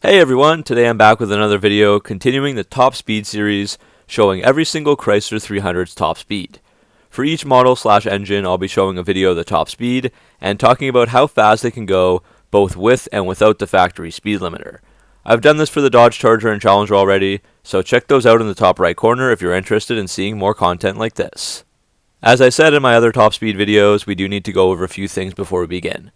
Hey everyone, today I'm back with another video continuing the top speed series showing every single Chrysler 300's top speed. For each model/engine I'll be showing a video of the top speed and talking about how fast they can go both with and without the factory speed limiter. I've done this for the Dodge Charger and Challenger already, so check those out in the top right corner if you're interested in seeing more content like this. As I said in my other top speed videos, we do need to go over a few things before we begin.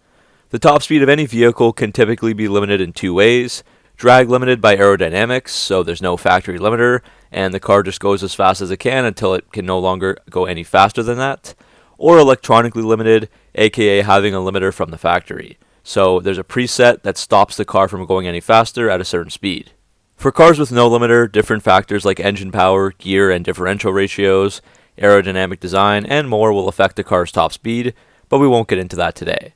The top speed of any vehicle can typically be limited in two ways. Drag limited by aerodynamics, so there's no factory limiter, and the car just goes as fast as it can until it can no longer go any faster than that. Or electronically limited, aka having a limiter from the factory. So there's a preset that stops the car from going any faster at a certain speed. For cars with no limiter, different factors like engine power, gear and differential ratios, aerodynamic design, and more will affect the car's top speed, but we won't get into that today.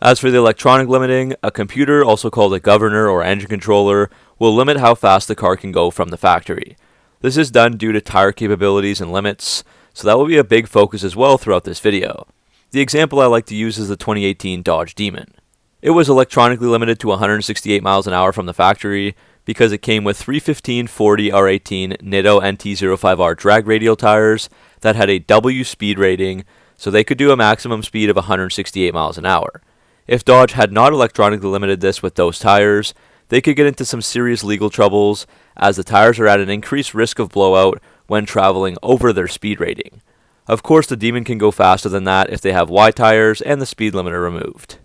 As for the electronic limiting, a computer, also called a governor or engine controller, will limit how fast the car can go from the factory. This is done due to tire capabilities and limits, so that will be a big focus as well throughout this video. The example I like to use is the 2018 Dodge Demon. It was electronically limited to 168 miles an hour from the factory because it came with 315/40 R18 Nitto NT05R drag radial tires that had a W speed rating, so they could do a maximum speed of 168 miles an hour. If Dodge had not electronically limited this with those tires, they could get into some serious legal troubles as the tires are at an increased risk of blowout when traveling over their speed rating. Of course, the Demon can go faster than that if they have wide tires and the speed limiter removed.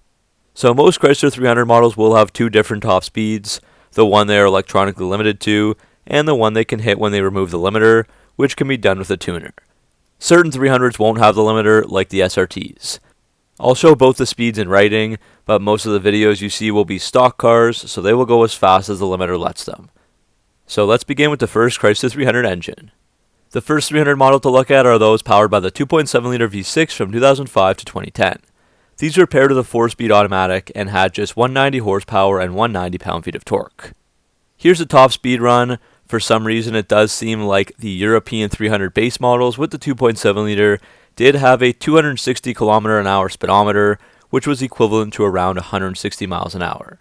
So most Chrysler 300 models will have two different top speeds, the one they are electronically limited to, and the one they can hit when they remove the limiter, which can be done with a tuner. Certain 300s won't have the limiter, like the SRTs. I'll show both the speeds in writing, but most of the videos you see will be stock cars, so they will go as fast as the limiter lets them. So let's begin with the first Chrysler 300 engine. The first 300 model to look at are those powered by the 2.7-liter V6 from 2005 to 2010. These were paired with a 4-speed automatic and had just 190 horsepower and 190 pound-feet of torque. Here's the top speed run. For some reason it does seem like the European 300 base models with the 2.7-liter did have a 260 km/h speedometer, which was equivalent to around 160 miles an hour.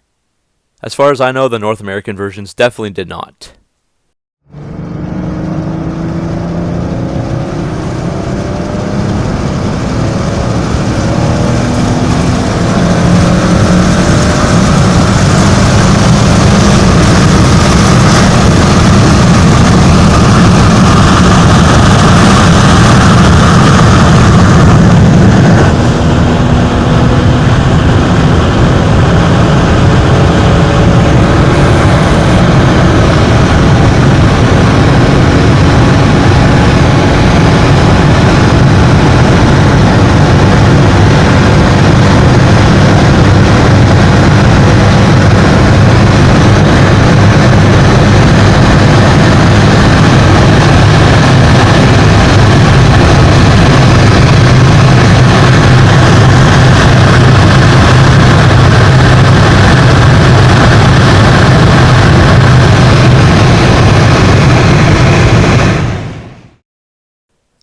As far as I know, the North American versions definitely did not.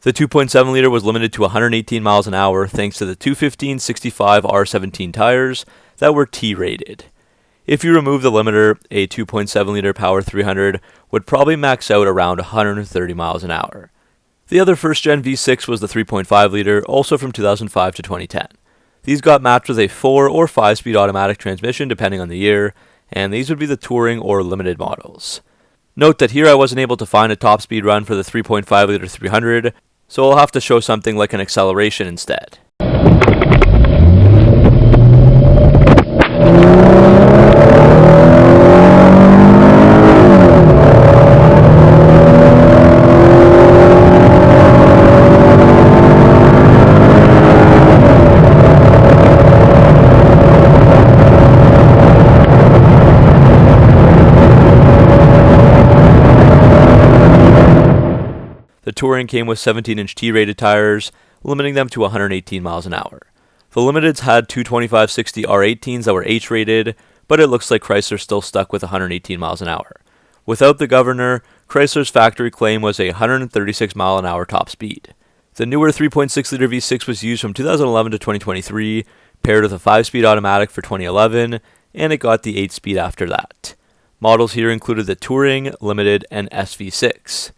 The 2.7-liter was limited to 118 miles an hour thanks to the 215/65 R17 tires that were T-rated. If you remove the limiter, a 2.7-liter Power 300 would probably max out around 130 miles an hour. The other first-gen V6 was the 3.5-liter, also from 2005 to 2010. These got matched with a 4 or 5-speed automatic transmission depending on the year, and these would be the touring or limited models. Note that here I wasn't able to find a top speed run for the 3.5-liter 300, so I'll have to show something like an acceleration instead. The Touring came with 17-inch T-rated tires, limiting them to 118 miles an hour. The Limiteds had two 25/60 R18s that were H-rated, but it looks like Chrysler still stuck with 118 miles an hour. Without the governor, Chrysler's factory claim was a 136 mile an hour top speed. The newer 3.6-liter V6 was used from 2011 to 2023, paired with a 5-speed automatic for 2011, and it got the 8-speed after that. Models here included the Touring, Limited, and SV6.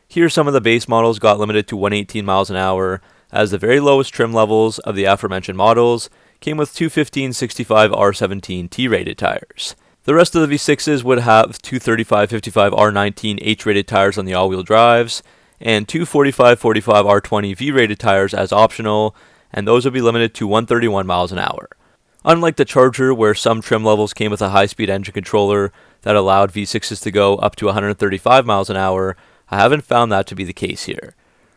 Here some of the base models got limited to 118 miles an hour, as the very lowest trim levels of the aforementioned models came with 215/65 R17 T-rated tires. The rest of the V6s would have 235/55 R19 H-rated tires on the all-wheel drives, and 245/45 R20 V-rated tires as optional, and those would be limited to 131 miles an hour. Unlike the Charger, where some trim levels came with a high-speed engine controller that allowed V6s to go up to 135 miles an hour, I haven't found that to be the case here.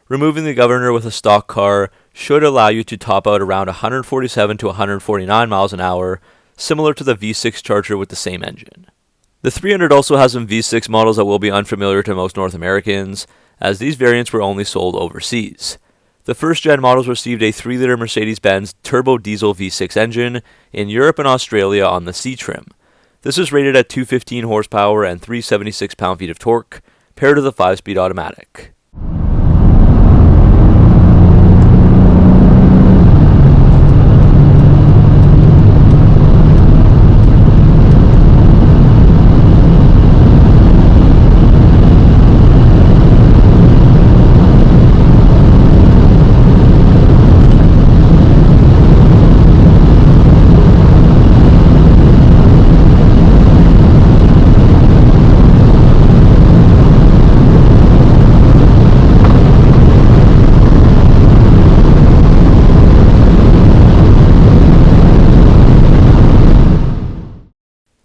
Removing the governor with a stock car should allow you to top out around 147 to 149 miles an hour, similar to the V6 Charger with the same engine. The 300 also has some V6 models that will be unfamiliar to most North Americans, as these variants were only sold overseas. The first-gen models received a 3-liter Mercedes-Benz turbo diesel V6 engine in Europe and Australia on the C trim. This is rated at 215 horsepower and 376 pound-feet of torque, paired with a 5-speed automatic.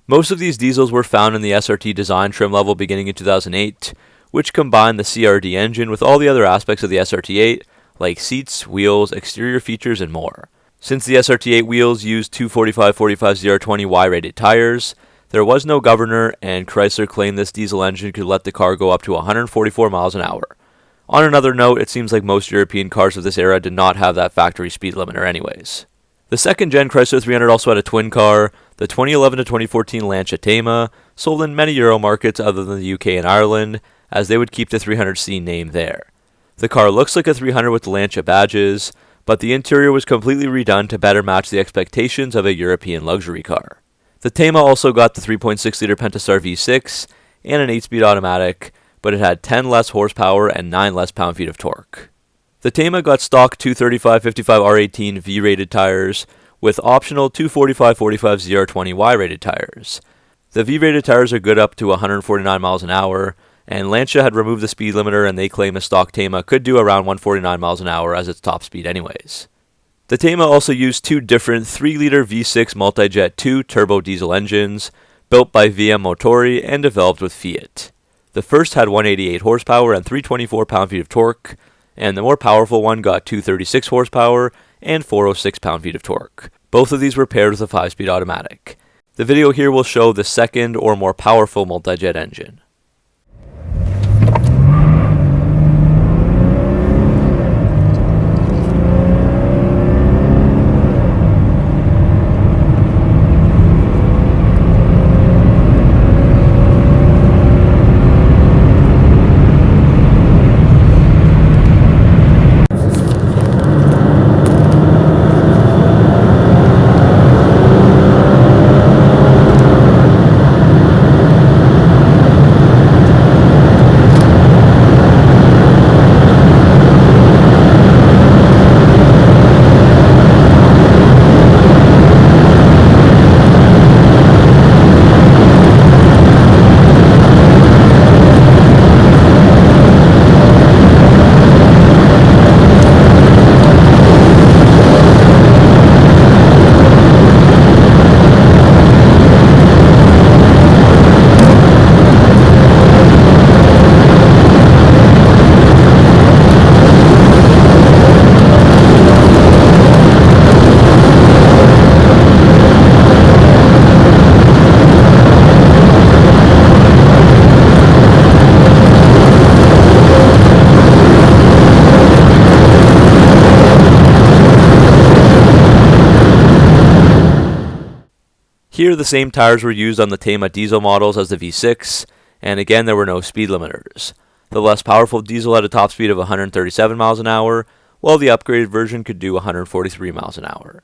Most of these diesels were found in the SRT design trim level beginning in 2008, which combined the CRD engine with all the other aspects of the SRT8, like seats, wheels, exterior features, and more. Since the SRT8 wheels used 245/45 ZR20 Y-rated tires, there was no governor, and Chrysler claimed this diesel engine could let the car go up to 144 miles an hour. On another note, it seems like most European cars of this era did not have that factory speed limiter anyways. The second-gen Chrysler 300 also had a twin car, the 2011 to 2014 Lancia Thema, sold in many Euro markets other than the UK and Ireland, as they would keep the 300C name there. The car looks like a 300 with the Lancia badges, but the interior was completely redone to better match the expectations of a European luxury car. The Thema also got the 3.6-liter Pentastar V6 and an 8-speed automatic, but it had 10 less horsepower and 9 less pound-feet of torque. The Thema got stock 235/55 R18 V-rated tires, with optional 245/45 ZR20 Y-rated tires. The V-rated tires are good up to 149 miles an hour, and Lancia had removed the speed limiter, and they claim a stock Thema could do around 149 miles an hour as its top speed anyways. The Thema also used two different 3-liter V6 Multijet 2 turbo diesel engines, built by VM Motori and developed with Fiat. The first had 188 horsepower and 324 pound-feet of torque, and the more powerful one got 236 horsepower and 406 pound-feet of torque. Both of these were paired with a 5-speed automatic. The video here will show the second or more powerful multi-jet engine. Here the same tires were used on the Thema diesel models as the V6, and again there were no speed limiters. The less powerful diesel had a top speed of 137 miles an hour, while the upgraded version could do 143 miles an hour.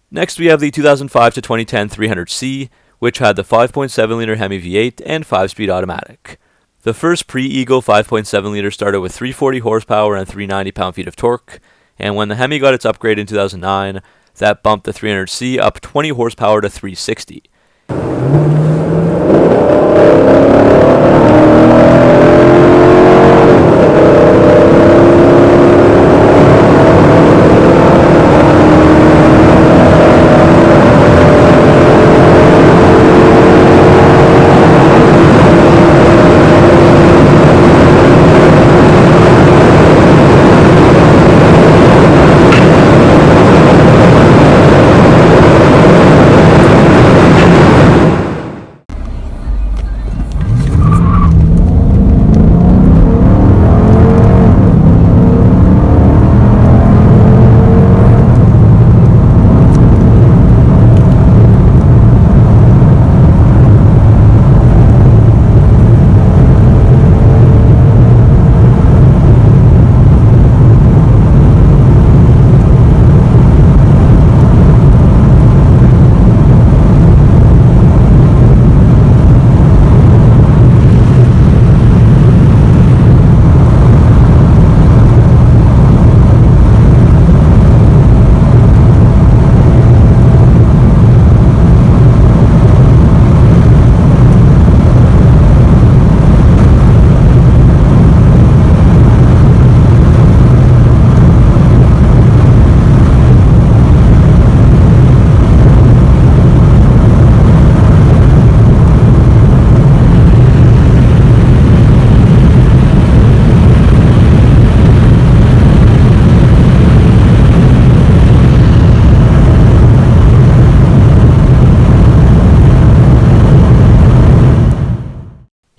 Next we have the 2005 to 2010 300C, which had the 5.7-liter Hemi V8 and 5-speed automatic. The first pre-Eagle 5.7-liter started with 340 horsepower and 390 pound-feet of torque, and when the Hemi got its upgrade in 2009, that bumped the 300C up 20 horsepower to 360.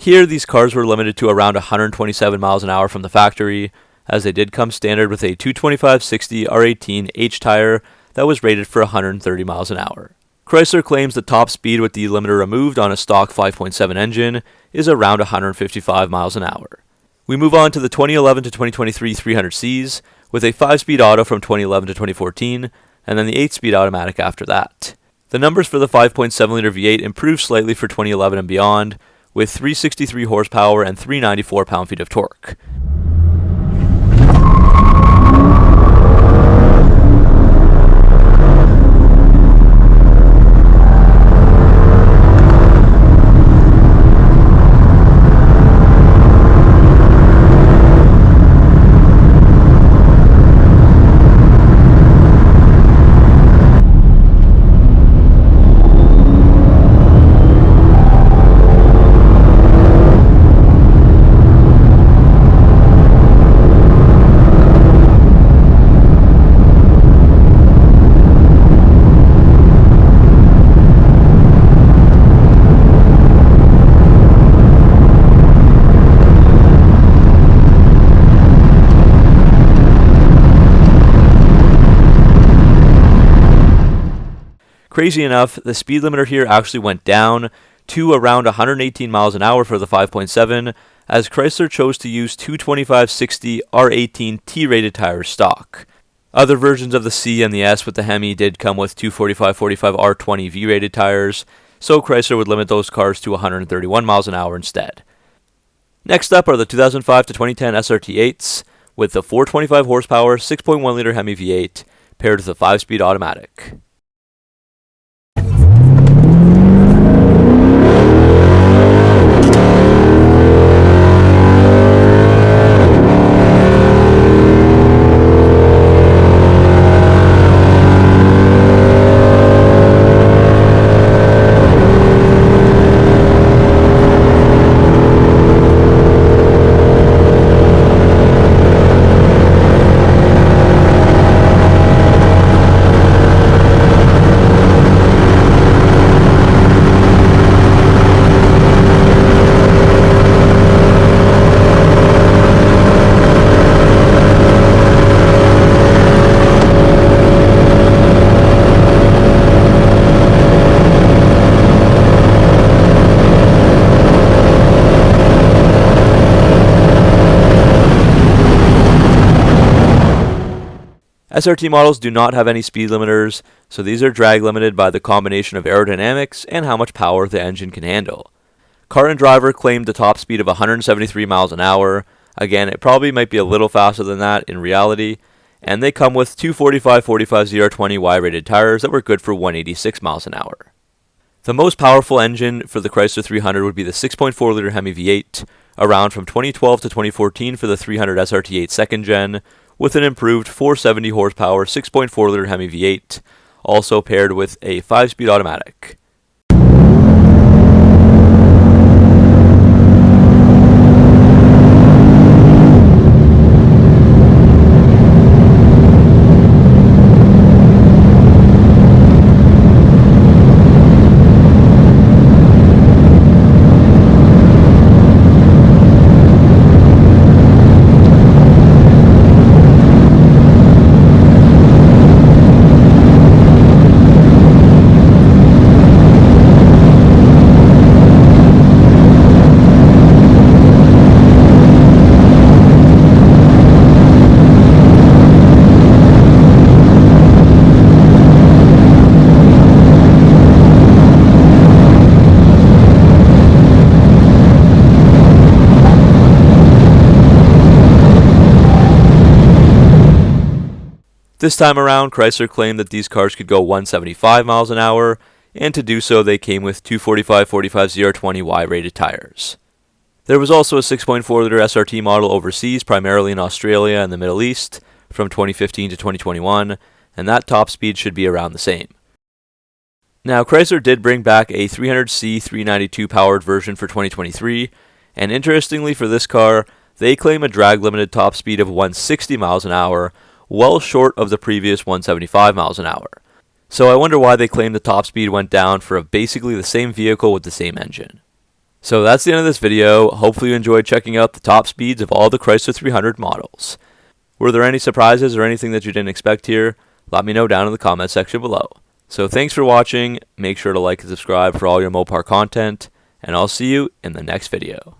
Here, these cars were limited to around 127 miles an hour from the factory, as they did come standard with a 225/60 R18 H tire that was rated for 130 miles an hour. Chrysler claims the top speed with the limiter removed on a stock 5.7 engine is around 155 miles an hour. We move on to the 2011 to 2023 300Cs with a 5-speed auto from 2011 to 2014, and then the 8-speed automatic after that. The numbers for the 5.7-liter V8 improved slightly for 2011 and beyond, with 363 horsepower and 394 pound-feet of torque. Crazy enough, the speed limiter here actually went down to around 118 miles an hour for the 5.7, as Chrysler chose to use 225/60 R18 T-rated tires stock. Other versions of the C and the S with the Hemi did come with 245/45 R20 V-rated tires, so Chrysler would limit those cars to 131 miles an hour instead. Next up are the 2005 to 2010 SRT8s with the 425 horsepower 6.1-liter Hemi V8 paired with a 5-speed automatic. SRT models do not have any speed limiters, so these are drag limited by the combination of aerodynamics and how much power the engine can handle. Car and Driver claimed the top speed of 173 miles an hour. Again, it probably might be a little faster than that in reality, and they come with 245/45 ZR20 Y-rated tires that were good for 186 miles an hour. The most powerful engine for the Chrysler 300 would be the 6.4-liter Hemi V8, around from 2012 to 2014 for the 300 SRT8 second gen, with an improved 470 horsepower 6.4-liter Hemi V8, also paired with a 5-speed automatic. This time around, Chrysler claimed that these cars could go 175 miles an hour, and to do so they came with 245/45 ZR20 Y-rated tires. There was also a 6.4-liter SRT model overseas, primarily in Australia and the Middle East, from 2015 to 2021, and that top speed should be around the same. Now, Chrysler did bring back a 300C 392 powered version for 2023, and interestingly for this car, they claim a drag-limited top speed of 160 miles an hour, well short of the previous 175 miles an hour. So I wonder why they claim the top speed went down for basically the same vehicle with the same engine. So that's the end of this video. Hopefully you enjoyed checking out the top speeds of all the Chrysler 300 models. Were there any surprises or anything that you didn't expect here? Let me know down in the comment section below. So thanks for watching, make sure to like and subscribe for all your Mopar content, and I'll see you in the next video.